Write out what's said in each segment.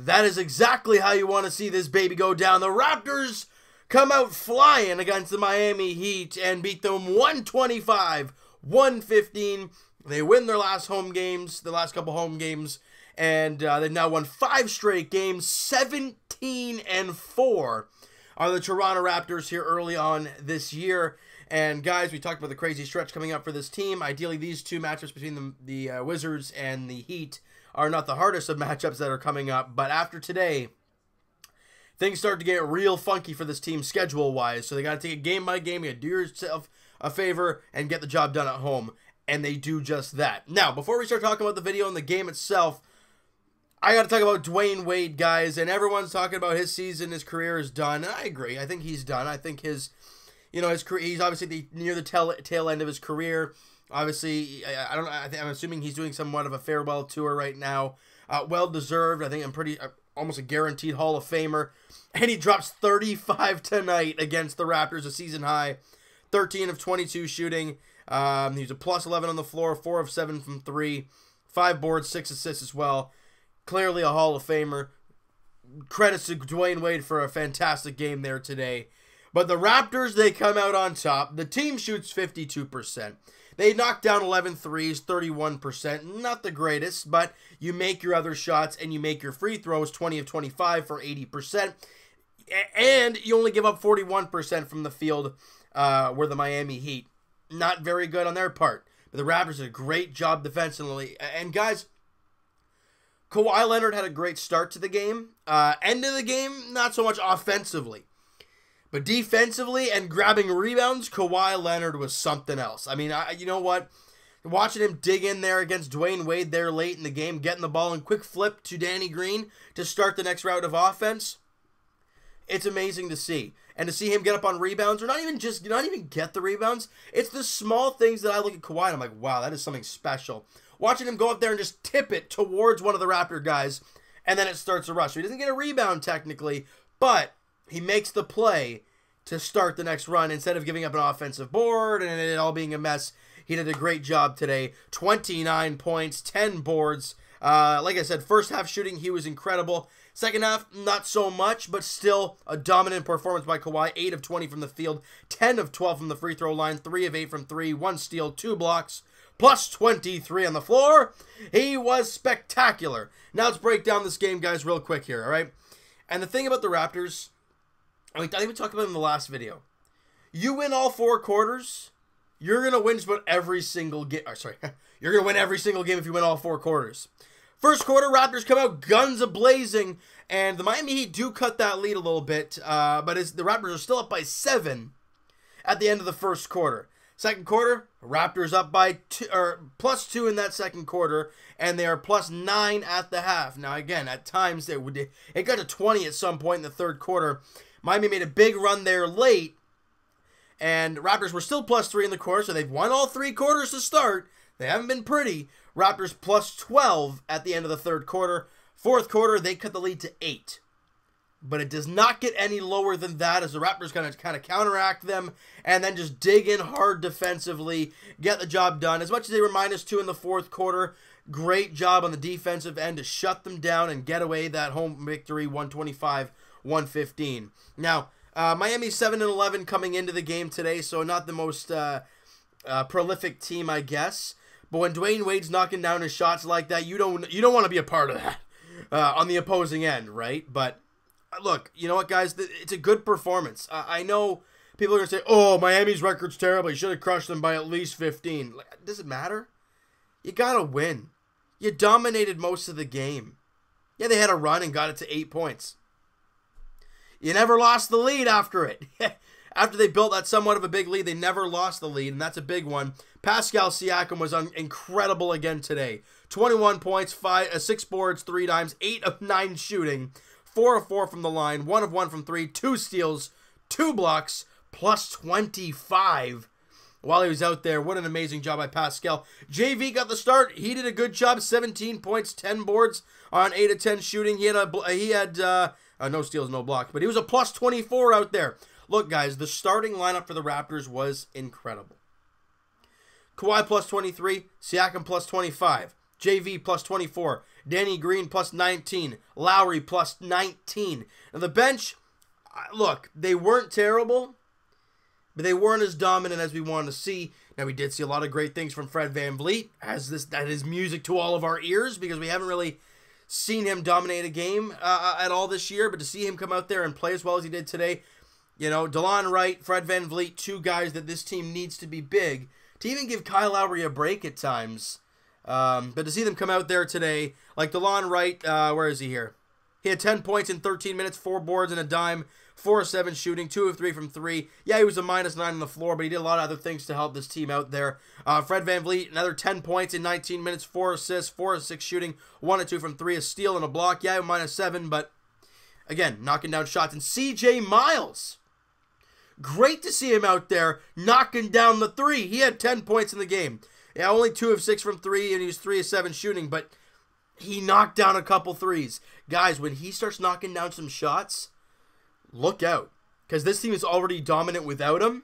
That is exactly how you want to see this baby go down. The Raptors come out flying against the Miami Heat and beat them 125-115. They win their last home games, the last couple home games, and they've now won 5 straight games, 17-4 are the Toronto Raptors here early on this year. And guys, we talked about the crazy stretch coming up for this team. Ideally, these two matchups between the Wizards and the Heat are not the hardest of matchups that are coming up. But after today, things start to get real funky for this team schedule-wise. So they got to take it game by game. You got to do yourself a favor and get the job done at home. And they do just that. Now, before we start talking about the video and the game itself, I got to talk about Dwyane Wade, guys. And everyone's talking about his season, his career is done. And I agree. I think he's done. I think his career, he's obviously near the tail end of his career. Obviously, I'm assuming he's doing somewhat of a farewell tour right now. Well deserved. I think almost a guaranteed Hall of Famer. And he drops 35 tonight against the Raptors, a season high. 13 of 22 shooting. He's a plus 11 on the floor, 4 of 7 from 3, 5 boards, 6 assists as well. Clearly a Hall of Famer. Credits to Dwyane Wade for a fantastic game there today. But the Raptors, they come out on top. The team shoots 52%. They knock down 11 threes, 31%. Not the greatest, but you make your other shots and you make your free throws, 20 of 25 for 80%. And you only give up 41% from the field where the Miami Heat. Not very good on their part. But the Raptors did a great job defensively. And guys, Kawhi Leonard had a great start to the game. End of the game, not so much offensively. But defensively and grabbing rebounds, Kawhi Leonard was something else. I mean, you know what? Watching him dig in there against Dwyane Wade there late in the game, getting the ball and quick flip to Danny Green to start the next round of offense, it's amazing to see. And to see him get up on rebounds, or not even get the rebounds, it's the small things that I look at Kawhi and I'm like, wow, that is something special. Watching him go up there and just tip it towards one of the Raptor guys, and then it starts a rush. So he doesn't get a rebound technically, but he makes the play to start the next run instead of giving up an offensive board and it all being a mess. He did a great job today. 29 points, 10 boards. Like I said, first half shooting, he was incredible. Second half, not so much, but still a dominant performance by Kawhi. 8 of 20 from the field, 10 of 12 from the free throw line, 3 of 8 from 3, 1 steal, 2 blocks, plus 23 on the floor. He was spectacular. Now let's break down this game, guys, real quick here, all right? And the thing about the Raptors, I think we talked about it in the last video. You win all 4 quarters, you're going to win just about every single game. You're going to win every single game if you win all 4 quarters. First quarter, Raptors come out guns a-blazing, and the Miami Heat do cut that lead a little bit, but the Raptors are still up by 7 at the end of the first quarter. Second quarter, Raptors up by plus 2 in that second quarter, and they are plus 9 at the half. Now, again, at times, it got to 20 at some point in the third quarter. Miami made a big run there late, and Raptors were still plus 3 in the quarter, so they've won all 3 quarters to start. They haven't been pretty. Raptors plus 12 at the end of the third quarter. Fourth quarter, they cut the lead to 8. But it does not get any lower than that as the Raptors kind of counteract them and then just dig in hard defensively, get the job done. As much as they were minus 2 in the fourth quarter, great job on the defensive end to shut them down and get away that home victory, 125-115. Now, Miami 7-11 coming into the game today, so not the most prolific team, I guess. But when Dwyane Wade's knocking down his shots like that, you don't want to be a part of that on the opposing end, right? But look, you know what, guys? It's a good performance. I know people are going to say, oh, Miami's record's terrible. You should have crushed them by at least 15. Does it matter? You got to win. You dominated most of the game. Yeah, they had a run and got it to 8 points. You never lost the lead after it. After they built that somewhat of a big lead, they never lost the lead, and that's a big one. Pascal Siakam was incredible again today. 21 points, 6 boards, 3 dimes, 8 of 9 shooting, 4 of 4 from the line, 1 of 1 from 3, 2 steals, 2 blocks, plus 25 while he was out there. What an amazing job by Pascal. JV got the start. He did a good job. 17 points, 10 boards on 8 of 10 shooting. He had no steals, no blocks, but he was a plus 24 out there. Look, guys, the starting lineup for the Raptors was incredible. Kawhi plus 23, Siakam plus 25, JV plus 24, Danny Green plus 19. Lowry plus 19. Now the bench, look, they weren't terrible, but they weren't as dominant as we wanted to see. Now, we did see a lot of great things from Fred VanVleet. That is music to all of our ears because we haven't really seen him dominate a game at all this year. But to see him come out there and play as well as he did today, you know, DeLon Wright, Fred VanVleet, two guys that this team needs to be big. To even give Kyle Lowry a break at times. But to see them come out there today, like DeLon Wright, where is he here? He had 10 points in 13 minutes, 4 boards and a dime, 4 of 7 shooting, 2 of 3 from 3. Yeah, he was a -9 on the floor, but he did a lot of other things to help this team out there. Fred VanVleet, another 10 points in 19 minutes, 4 assists, 4 of 6 shooting, 1 of 2 from 3, a steal and a block. Yeah, -7, but again, knocking down shots. And CJ Miles, great to see him out there knocking down the 3. He had 10 points in the game. Yeah, only 2 of 6 from 3, and he was 3 of 7 shooting, but he knocked down a couple threes. Guys, when he starts knocking down some shots, look out. Because this team is already dominant without him.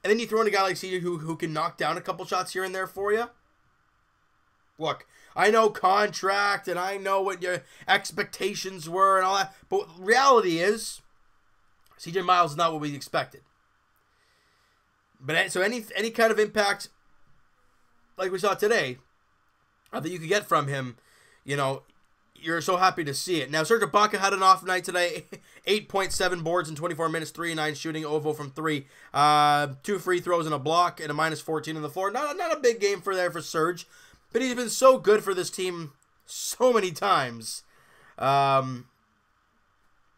And then you throw in a guy like CJ who can knock down a couple shots here and there for you. Look, I know contract, and I know what your expectations were and all that, but reality is, CJ Miles is not what we expected. But so any kind of impact like we saw today that you could get from him, you know, you're so happy to see it. Now, Serge Ibaka had an off night today. 8.7 boards in 24 minutes, 3 of 9 shooting, 0 of 0 from 3. 2 free throws and a block, and a -14 on the floor. Not a big game for Serge, but he's been so good for this team so many times. I'm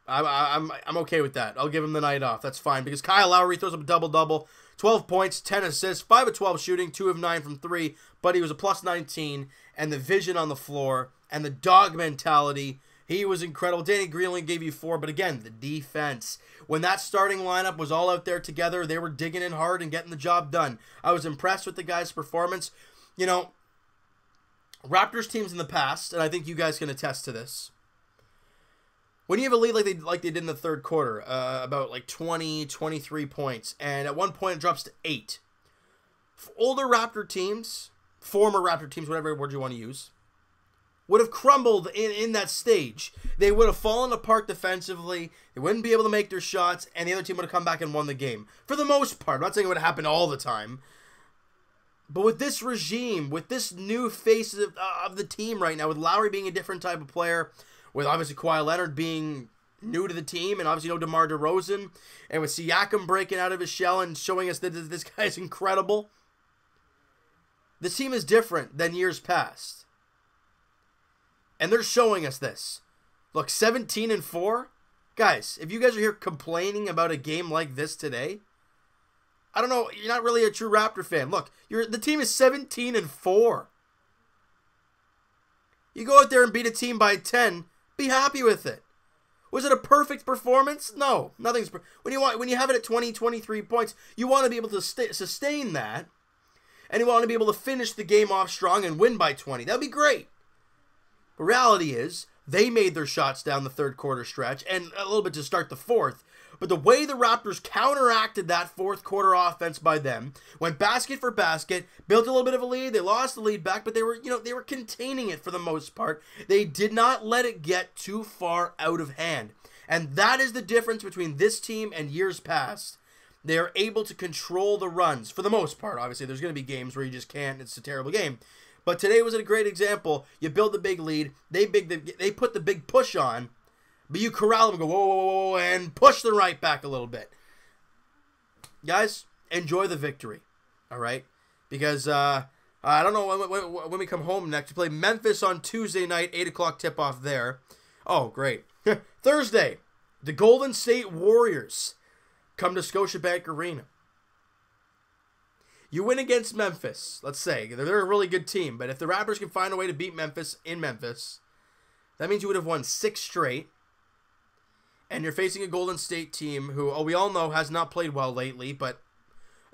okay with that. I'll give him the night off. That's fine, because Kyle Lowry throws up a double-double. 12 points, 10 assists, 5 of 12 shooting, 2 of 9 from 3, but he was a +19, and the vision on the floor, and the dog mentality, he was incredible. Danny Green only gave you 4, but again, the defense. When that starting lineup was all out there together, they were digging in hard and getting the job done. I was impressed with the guys' performance. You know, Raptors teams in the past, and I think you guys can attest to this, when you have a lead like they did in the third quarter, about like 20, 23 points, and at one point it drops to 8. Older Raptor teams, former Raptor teams, whatever word you want to use, would have crumbled in that stage. They would have fallen apart defensively. They wouldn't be able to make their shots, and the other team would have come back and won the game. For the most part. I'm not saying it would happen all the time. But with this regime, with this new face of the team right now, with Lowry being a different type of player, with obviously Kawhi Leonard being new to the team, and obviously no DeMar DeRozan, and with Siakam breaking out of his shell and showing us that this guy is incredible, this team is different than years past. And they're showing us this. Look, 17-4. Guys, if you guys are here complaining about a game like this today, I don't know, you're not really a true Raptor fan. Look, the team is 17-4. You go out there and beat a team by 10, be happy with it. Was it a perfect performance? No, nothing's. When you have it at 20, 23 points, you want to be able to sustain that, and you want to be able to finish the game off strong and win by 20. That'd be great. The reality is, they made their shots down the third quarter stretch, and a little bit to start the fourth. But the way the Raptors counteracted that fourth quarter offense by them, went basket for basket, built a little bit of a lead, they lost the lead back, but they were containing it for the most part. They did not let it get too far out of hand. And that is the difference between this team and years past. They are able to control the runs for the most part. Obviously, there's going to be games where you just can't. It's a terrible game. But today was a great example. You build the big lead. They put the big push on. But you corral them and go, whoa, whoa, whoa, and push them right back a little bit. Guys, enjoy the victory, all right? Because I don't know when we come home next. We play Memphis on Tuesday night, 8 o'clock tip-off there. Oh, great. Thursday, the Golden State Warriors come to Scotiabank Arena. You win against Memphis, let's say. They're a really good team, but if the Raptors can find a way to beat Memphis in Memphis, that means you would have won 6 straight. And you're facing a Golden State team who, we all know, has not played well lately, but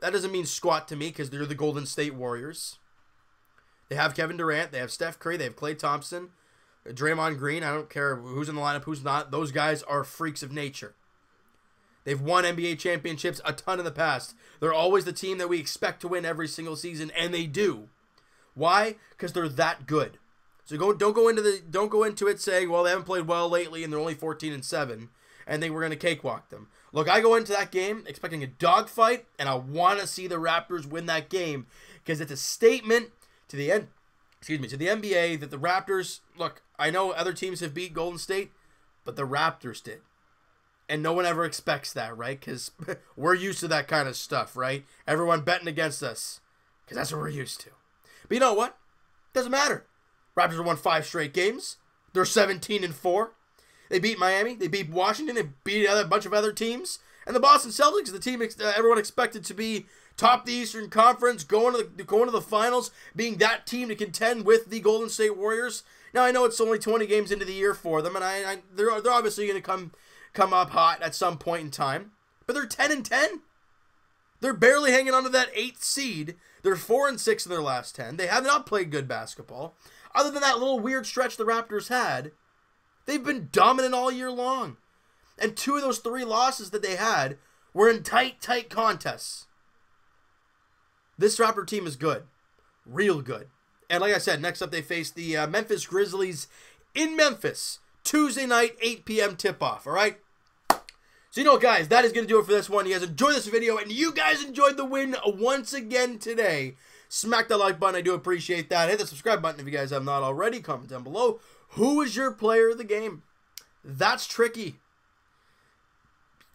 that doesn't mean squat to me because they're the Golden State Warriors. They have Kevin Durant, they have Steph Curry, they have Klay Thompson, Draymond Green. I don't care who's in the lineup, who's not. Those guys are freaks of nature. They've won NBA championships a ton in the past. They're always the team that we expect to win every single season, and they do. Why? Because they're that good. So don't go into it saying, well, they haven't played well lately and they're only 14-7, and think we're going to cakewalk them. Look, I go into that game expecting a dogfight, and I want to see the Raptors win that game because it's a statement to the NBA that the Raptors, look, I know other teams have beat Golden State, but the Raptors did. And no one ever expects that, right? Because we're used to that kind of stuff, right? Everyone betting against us because that's what we're used to. But you know what? Doesn't matter. Raptors have won 5 straight games. They're 17-4. They beat Miami. They beat Washington. They beat a bunch of other teams. And the Boston Celtics, the team everyone expected to be top the Eastern Conference, going to the finals, being that team to contend with the Golden State Warriors. Now, I know it's only 20 games into the year for them, and they're obviously going to come up hot at some point in time. But they're 10-10. They're barely hanging on to that 8th seed. They're 4-6 in their last 10. They have not played good basketball. Other than that little weird stretch the Raptors had, they've been dominant all year long. And 2 of those 3 losses that they had were in tight contests. This Raptor team is good. Real good. And like I said, next up they face the Memphis Grizzlies in Memphis. Tuesday night, 8 p.m. tip-off, all right? So, you know, guys, that is going to do it for this one. You guys enjoyed this video, and you guys enjoyed the win once again today. Smack that like button. I do appreciate that. Hit the subscribe button if you guys have not already. Comment down below. Who is your player of the game? That's tricky.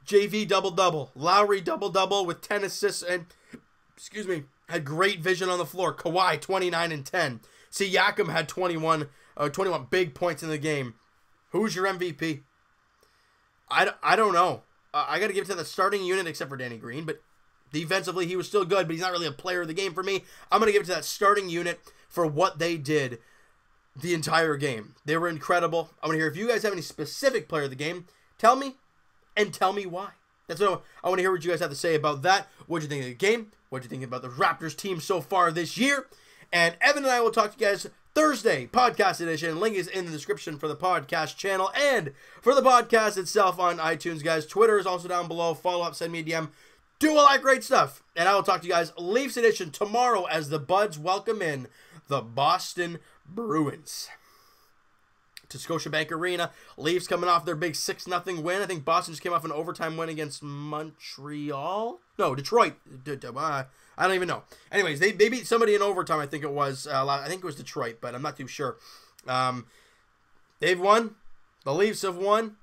JV double-double. Lowry double-double with 10 assists and, had great vision on the floor. Kawhi, 29 and 10. Siakam had 21 big points in the game. Who's your MVP? I don't know. I got to give it to the starting unit except for Danny Green, but defensively he was still good, but he's not really a player of the game for me. I'm going to give it to that starting unit for what they did the entire game. They were incredible. I want to hear if you guys have any specific player of the game. Tell me, and tell me why. That's what I want to hear what you guys have to say about that. What do you think of the game? What do you think about the Raptors team so far this year? And Evan and I will talk to you guys Thursday, podcast edition. Link is in the description for the podcast channel and for the podcast itself on iTunes, guys. Twitter is also down below. Follow up, send me a DM. Do all that great stuff. And I will talk to you guys Leafs edition tomorrow as the Buds welcome in the Boston Bruins to Scotiabank Arena. Leafs coming off their big 6-0 win. I think Boston just came off an overtime win against Montreal. No, Detroit. I don't even know. Anyways, they beat somebody in overtime, I think it was. I think it was Detroit, but I'm not too sure. They've won. The Leafs have won.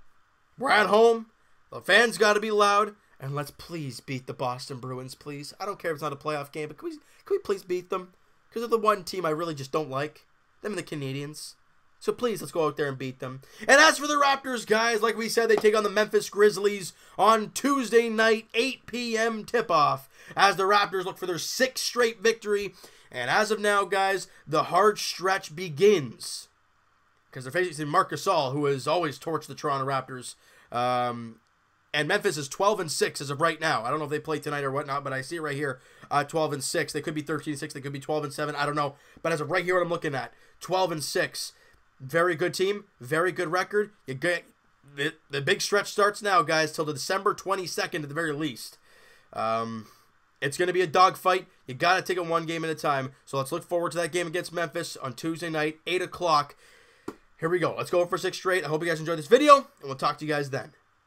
We're at home. The fans got to be loud. And let's please beat the Boston Bruins, please. I don't care if it's not a playoff game, but can we please beat them? Because they're the one team I really just don't like. Them and the Canadians. So please, let's go out there and beat them. And as for the Raptors, guys, like we said, they take on the Memphis Grizzlies on Tuesday night, 8 p.m. tip-off, as the Raptors look for their 6th straight victory. And as of now, guys, the hard stretch begins. Because they're facing Marc Gasol, who has always torched the Toronto Raptors. And Memphis is 12-6 as of right now. I don't know if they play tonight or whatnot, but I see it right here, 12-6. They could be 13-6. They could be 12-7. I don't know. But as of right here, what I'm looking at, 12-6. Very good team, very good record. You get the big stretch starts now, guys, till December 22nd at the very least. It's going to be a dogfight. You got to take it one game at a time. So let's look forward to that game against Memphis on Tuesday night, 8 o'clock. Here we go. Let's go for 6 straight. I hope you guys enjoyed this video, and we'll talk to you guys then.